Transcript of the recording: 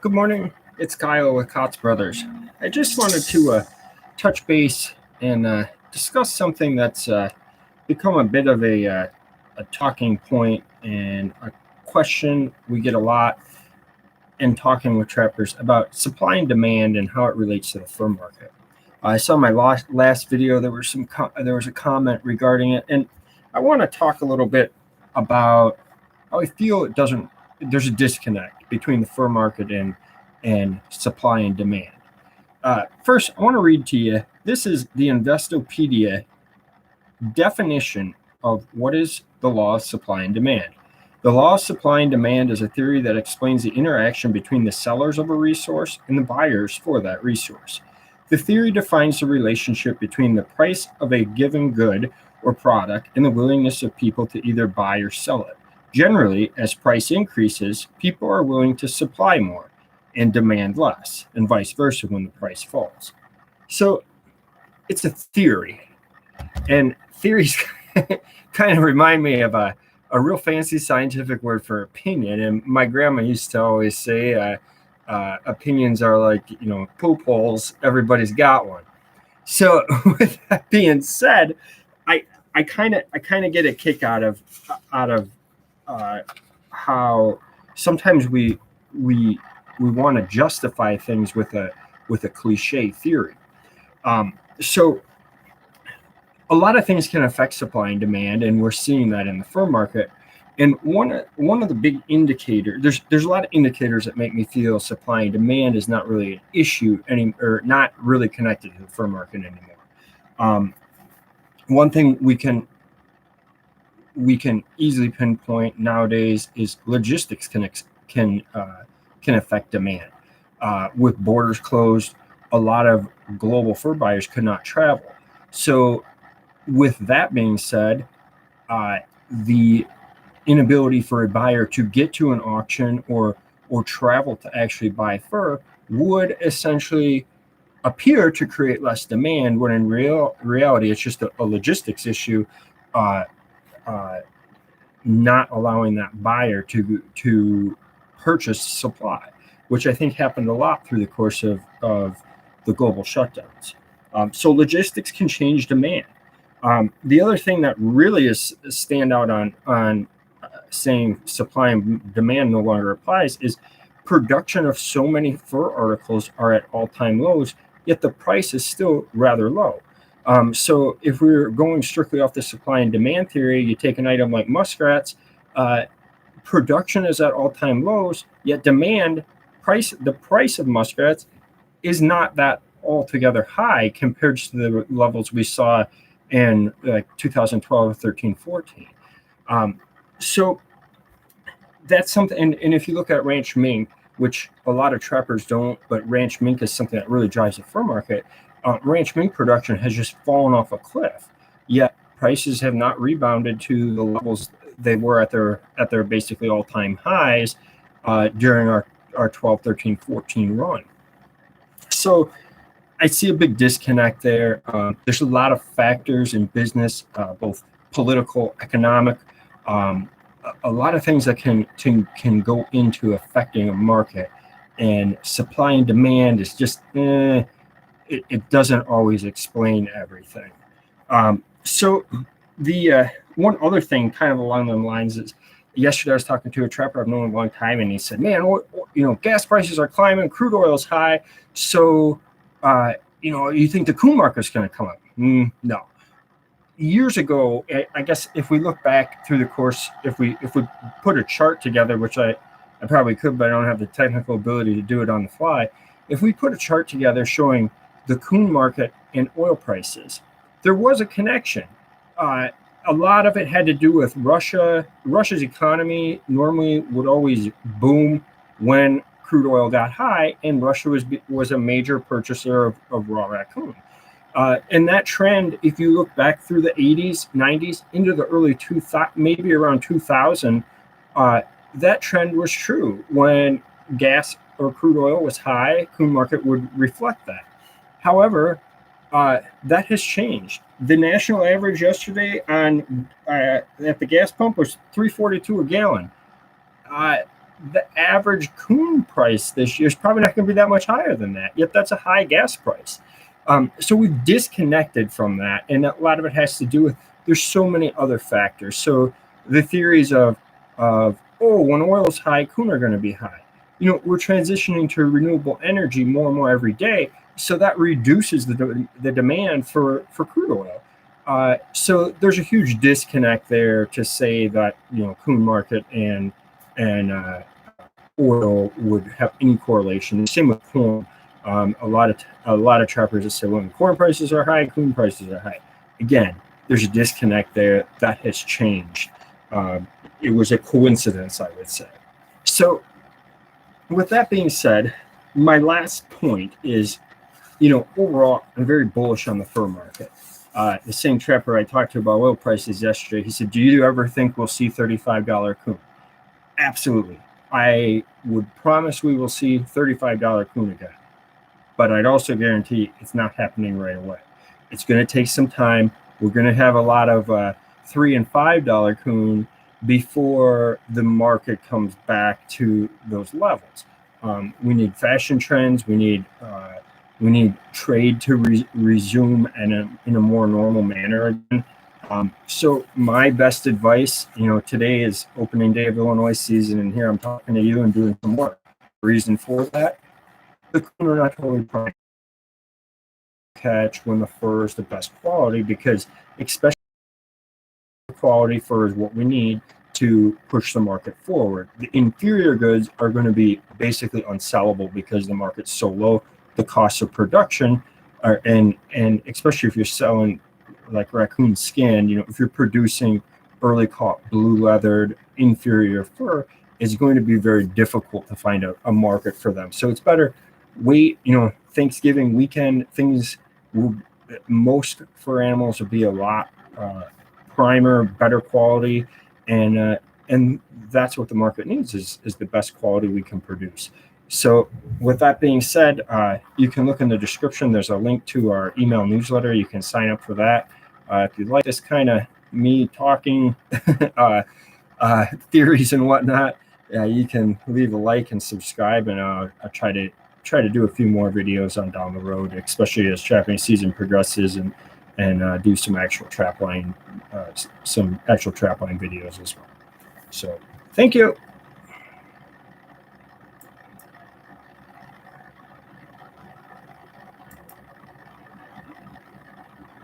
Good morning. It's Kyle with Cots Brothers. I just wanted to touch base and discuss something that's become a bit of a talking point and a question we get a lot in talking with trappers about supply and demand and how it relates to the fur market. I saw my last video. There was a comment regarding it, and I want to talk a little bit about how I feel it doesn't. There's a disconnect between the fur market and supply and demand. First, I want to read to you. This is the Investopedia definition of what is the law of supply and demand. The law of supply and demand is a theory that explains the interaction between the sellers of a resource and the buyers for that resource. The theory defines the relationship between the price of a given good or product and the willingness of people to either buy or sell it. Generally, as price increases, people are willing to supply more and demand less, and vice versa when the price falls. So it's a theory, and theories kind of remind me of a real fancy scientific word for opinion. And my grandma used to always say, opinions are like, poop holes. Everybody's got one. So with that being said, I kind of get a kick out of how sometimes we want to justify things with a cliche theory. So a lot of things can affect supply and demand, and we're seeing that in the fur market. And one of the big indicators, there's a lot of indicators that make me feel supply and demand is not really an issue or not really connected to the fur market anymore. One thing we can easily pinpoint nowadays is logistics can affect demand. With borders closed, a lot of global fur buyers could not travel. So with that being said, the inability for a buyer to get to an auction or travel to actually buy fur would essentially appear to create less demand, when in reality it's just a logistics issue, not allowing that buyer to purchase supply, which I think happened a lot through the course of the global shutdowns. So logistics can change demand. The other thing that really is stand out on saying supply and demand no longer applies is production of so many fur articles are at all-time lows, yet the price is still rather low. So if we're going strictly off the supply and demand theory, you take an item like muskrats, production is at all-time lows, yet the price of muskrats is not that altogether high compared to the levels we saw in like 2012, 13, 14. So that's something. And if you look at ranch mink, which a lot of trappers don't, but ranch mink is something that really drives the fur market. Ranch mink production has just fallen off a cliff, yet prices have not rebounded to the levels they were at their basically all-time highs during our 12, 13, 14 run. So I see a big disconnect there. There's a lot of factors in business, both political, economic, a lot of things that can go into affecting a market, and supply and demand is just it doesn't always explain everything. So the one other thing kind of along those lines is, yesterday I was talking to a trapper I've known a long time, and he said, man, gas prices are climbing, crude oil is high, so you think the coon market's going to come up? No. Years ago, I guess if we look back through the course, if we put a chart together, which I probably could, but I don't have the technical ability to do it on the fly. If we put a chart together showing the coon market and oil prices, there was a connection. A lot of it had to do with Russia. Russia's economy normally would always boom when crude oil got high, and Russia was a major purchaser of raw raccoon. And that trend, if you look back through the 80s, 90s, into the early 2000, maybe around 2000, that trend was true. When gas or crude oil was high, coon market would reflect that. However, that has changed. The national average yesterday at the gas pump was $3.42 a gallon. the average coon price this year is probably not going to be that much higher than that. Yet that's a high gas price. So we've disconnected from that, and a lot of it has to do with there's so many other factors. So the theories of when oil is high, coon are going to be high. We're transitioning to renewable energy more and more every day, so that reduces the demand for crude oil. So there's a huge disconnect there to say that coon market and oil would have any correlation. Same with corn. A lot of trappers that say when corn prices are high, coon prices are high. Again, there's a disconnect there that has changed. It was a coincidence, I would say. So with that being said, my last point is, overall, I'm very bullish on the fur market. The same trapper I talked to about oil prices yesterday, he said, do you ever think we'll see $35 coon? Absolutely. I would promise we will see $35 coon again. But I'd also guarantee it's not happening right away. It's going to take some time. We're going to have a lot of $3 and $5 coon before the market comes back to those levels. We need fashion trends. We need trade to resume in a more normal manner again. So my best advice, today is opening day of Illinois season, and here I'm talking to you and doing some work. The reason for that, the coon are not totally trying to catch when the fur is the best quality, because especially quality fur is what we need to push the market forward. The inferior goods are going to be basically unsellable because the market's so low. The costs of production are, and especially if you're selling like raccoon skin, if you're producing early caught blue leathered inferior fur, it's going to be very difficult to find a market for them. So it's better wait, Thanksgiving weekend, most fur animals will be a lot primer, better quality, and that's what the market needs is the best quality we can produce. So with that being said, you can look in the description. There's a link to our email newsletter. You can sign up for that. If you like this kind of me talking theories and whatnot, you can leave a like and subscribe, and I'll try to do a few more videos on down the road, especially as trapping season progresses, and do some actual trapline videos as well. So thank you.